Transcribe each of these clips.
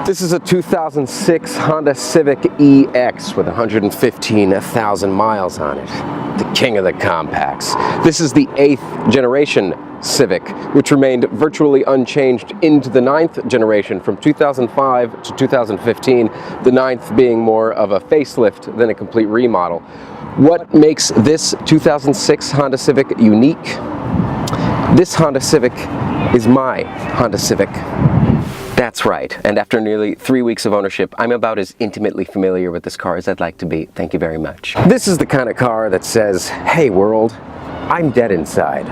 This is a 2006 Honda Civic EX with 115,000 miles on it. The king of the compacts. This is the 8th generation Civic, which remained virtually unchanged into the 9th generation from 2005 to 2015, the 9th being more of a facelift than a complete remodel. What makes this 2006 Honda Civic unique? This Honda Civic is my Honda Civic. That's right, and after nearly 3 weeks of ownership, I'm about as intimately familiar with this car as I'd like to be. Thank you very much. This is the kind of car that says, hey world, I'm dead inside.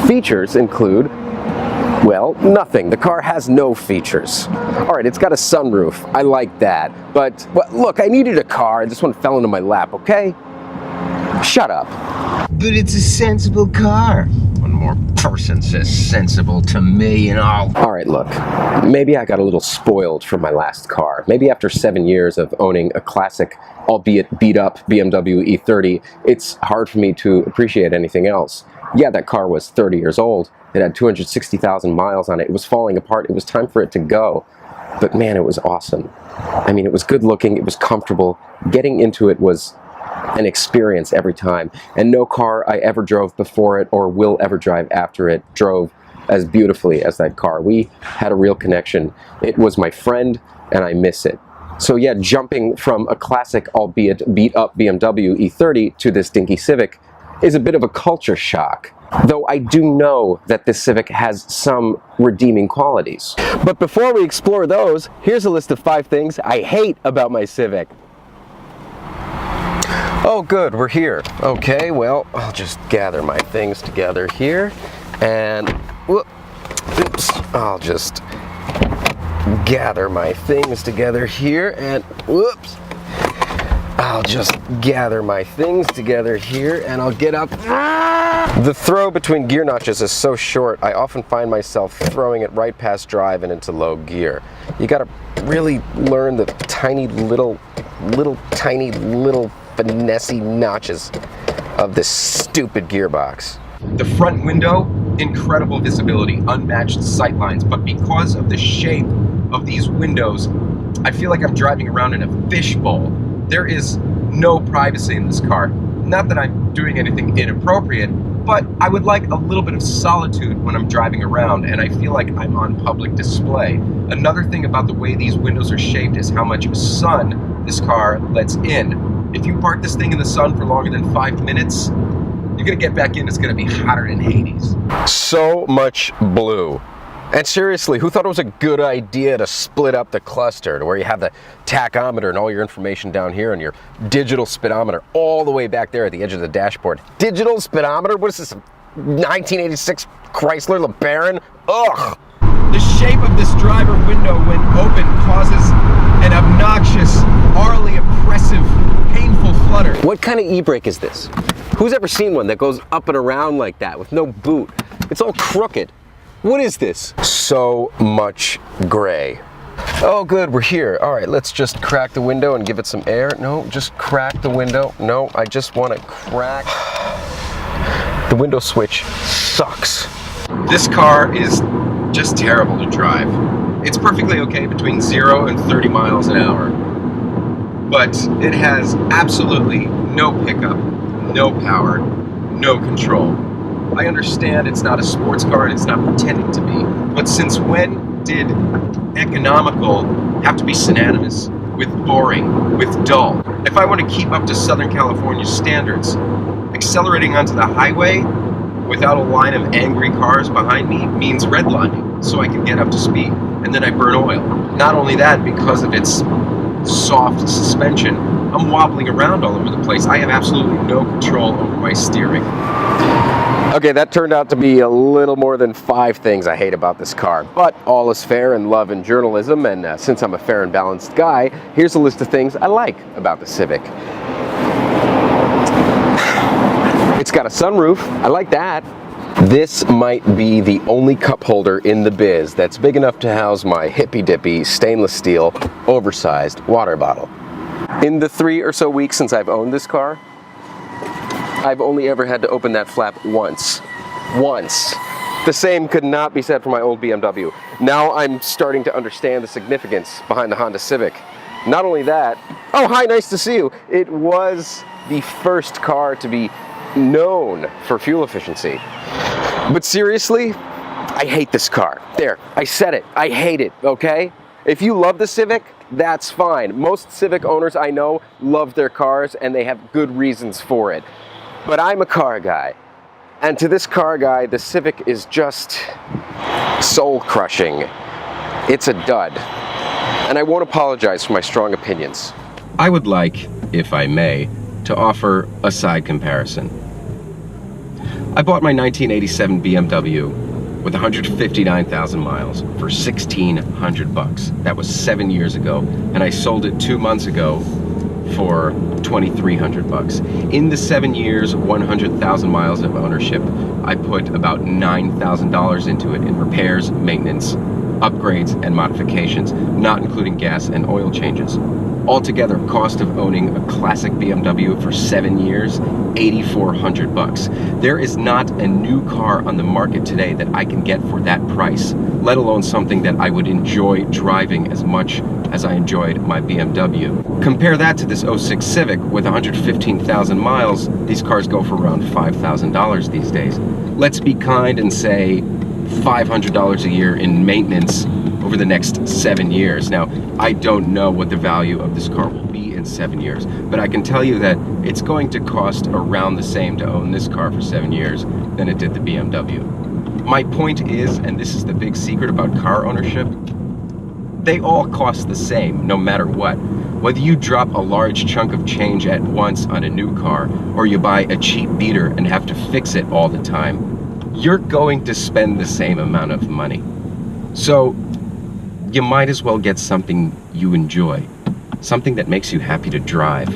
Features include, well, nothing. The car has no features. All right, it's got a sunroof. I like that. But, well, look, I needed a car. This one fell into my lap, okay? Shut up. But it's a sensible car. One more person says sensible to me and all. All right, look, maybe I got a little spoiled from my last car. Maybe after 7 years of owning a classic, albeit beat up BMW E30, it's hard for me to appreciate anything else. Yeah, that car was 30 years old. It had 260,000 miles on it. It was falling apart. It was time for it to go. But man, it was awesome. I mean, it was good looking. It was comfortable. Getting into it was an experience every time, and no car I ever drove before it or will ever drive after it drove as beautifully as that car. We had a real connection. It was my friend, and I miss it. So yeah, jumping from a classic, albeit beat up BMW E30 to this dinky Civic is a bit of a culture shock. Though I do know that this Civic has some redeeming qualities. But before we explore those, here's a list of 5 things I hate about my Civic. Oh good, we're here. Okay, well, I'll just gather my things together here, and oops, I'll just gather my things together here, and whoops, I'll just gather my things together here, and I'll get up. The throw between gear notches is so short, I often find myself throwing it right past drive and into low gear. You gotta really learn the tiny little finessey notches of this stupid gearbox. The front window, incredible visibility, unmatched sight lines, but because of the shape of these windows, I feel like I'm driving around in a fishbowl. There is no privacy in this car. Not that I'm doing anything inappropriate, but I would like a little bit of solitude when I'm driving around, and I feel like I'm on public display. Another thing about the way these windows are shaped is how much sun this car lets in. If you park this thing in the sun for longer than 5 minutes, you're gonna get back in, it's gonna be hotter than Hades. So much blue. And seriously, who thought it was a good idea to split up the cluster to where you have the tachometer and all your information down here and your digital speedometer all the way back there at the edge of the dashboard? Digital speedometer? What is this, a 1986 Chrysler LeBaron? Ugh! The shape of this driver window when open causes an obnoxious, orally oppressive, painful flutter. What kind of e-brake is this? Who's ever seen one that goes up and around like that with no boot? It's all crooked. What is this? So much gray. Oh good, we're here. All right, let's just crack the window and give it some air. No, just crack the window. No, I just want to crack. The window switch sucks. This car is just terrible to drive. It's perfectly okay between 0 and 30 miles an hour, but it has absolutely no pickup, no power, no control. I understand it's not a sports car and it's not pretending to be, but since when did economical have to be synonymous with boring, with dull? If I want to keep up to Southern California standards, accelerating onto the highway without a line of angry cars behind me means redlining so I can get up to speed, and then I burn oil. Not only that, because of its soft suspension, I'm wobbling around all over the place. I have absolutely no control over my steering. Okay, that turned out to be a little more than 5 things I hate about this car, but all is fair in love and journalism, and since I'm a fair and balanced guy, here's a list of things I like about the Civic. It's got a sunroof, I like that. This might be the only cup holder in the biz that's big enough to house my hippy-dippy stainless steel, oversized water bottle. In the 3 or so weeks since I've owned this car, I've only ever had to open that flap once. The same could not be said for my old BMW. Now I'm starting to understand the significance behind the Honda Civic. Not only that, oh hi, nice to see you. It was the first car to be known for fuel efficiency. But seriously, I hate this car. There, I said it, I hate it, okay? If you love the Civic, that's fine. Most Civic owners I know love their cars and they have good reasons for it. But I'm a car guy. And to this car guy, the Civic is just soul-crushing. It's a dud. And I won't apologize for my strong opinions. I would like, if I may, to offer a side comparison. I bought my 1987 BMW with 159,000 miles for $1,600. That was 7 years ago, and I sold it 2 months ago for $2,300. In the 7 years, 100,000 miles of ownership, I put about $9,000 into it in repairs, maintenance, upgrades, and modifications, not including gas and oil changes. Altogether, cost of owning a classic BMW for 7 years, $8,400. There is not a new car on the market today that I can get for that price, let alone something that I would enjoy driving as much as I enjoyed my BMW. Compare that to this 06 Civic with 115,000 miles. These cars go for around $5,000 these days. Let's be kind and say $500 a year in maintenance over the next 7 years. Now, I don't know what the value of this car will be in 7 years, but I can tell you that it's going to cost around the same to own this car for 7 years than it did the BMW. My point is, and this is the big secret about car ownership, they all cost the same, no matter what. Whether you drop a large chunk of change at once on a new car, or you buy a cheap beater and have to fix it all the time, you're going to spend the same amount of money. So, you might as well get something you enjoy, something that makes you happy to drive.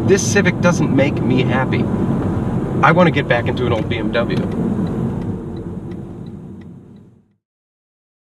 This Civic doesn't make me happy. I want to get back into an old BMW.